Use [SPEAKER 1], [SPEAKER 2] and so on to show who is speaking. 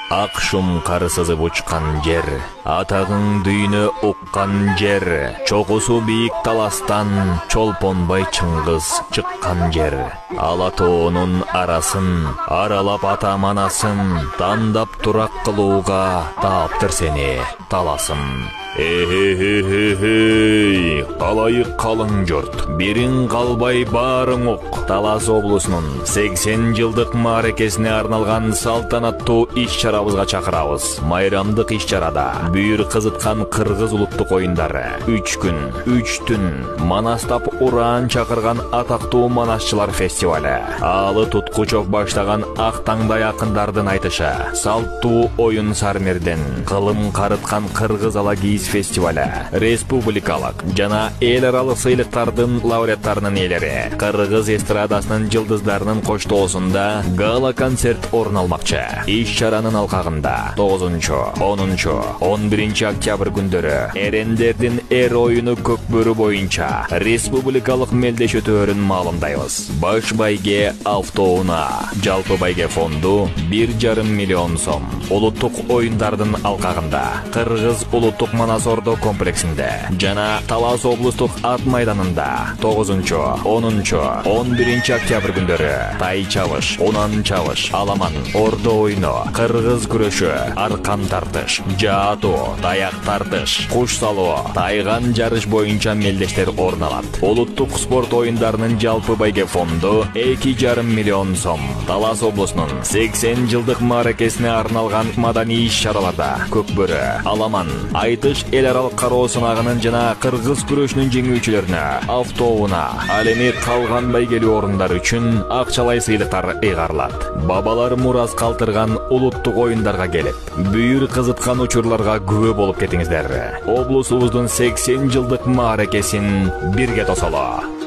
[SPEAKER 1] ак шум кары сызып учкан жер, атагың дүйнө уккан жер, чокусу бийик таластан чолпонбай Чыңгыз чыккан жер. Ала тоонун арасын аралап ата манасын, тандап турак кылууга тааптыр сени таласым. Калайык калың жұрт, бириң калбай баарың ук. Талас облусунун 80 жылдык мааракесине арналган салтанаттуу иш-чарабызга чакырабыз. Майрамдык иш-чарада бүйүр кызыткан кыргыз улуттук оюндары 3 күн, 3 түн манастап ураан чакырган атактуу манасчылар фестивале, алы туткучов баштаган ак таңдай акындардын айтышы, салттуу оюн сармерден кылым карыткан кыргыз ала кийиз фестивале, республикалык жана эл аралык сыйлыктардын лауреаттарынын ээлери, кыргыз эстрадасынын жылдыздарынын коштоосунда гала-концерт орун алмакчы. Иш-чаранын алкагында 9-10-11 октябрь күндөрү эрендердин эр оюну Көкбөрү боюнча республикалык мелдеши өтөөрүн маалымдайбыз. Баш байге автоунаа, жалпы байге фонду 1,5 миллион сом. Улуттук оюндардын алкагында Кыргыз улуттук Манас Ордо комплексинде жана Талас облустук ат майданында 9-10-11 октябрь күндөрү тай чабыш, унан чабыш, аламан, ордо оюну, кыргыз күрөшү, аркан тартыш, жаатоо, таяк тартыш, куш салуу, тайган жарыш боюнча мелдештер орун алат. Улуттук спорт оюндарынын жалпы байге фонду 2,5 миллион сом. Талас облусунун 80 жылдык мааракесине арналган маданий иш-чараларда Көкбөрү, аламан, айтыш эл аралык кароо сынагынын жана кыргыз күрөшүнүн жеңүүчүлөрүнө автоунаа, ал эми калган байгелүү орундар үчүн акчалай сыйлыктар ыйгарылат. Бабалар мурас калтырган улуттук оюндарга келип, бүйүр кызыткан учурларга күбө болуп кетиңиздер. Облусубуздун 80 жылдык мааракесин бирге тосолу.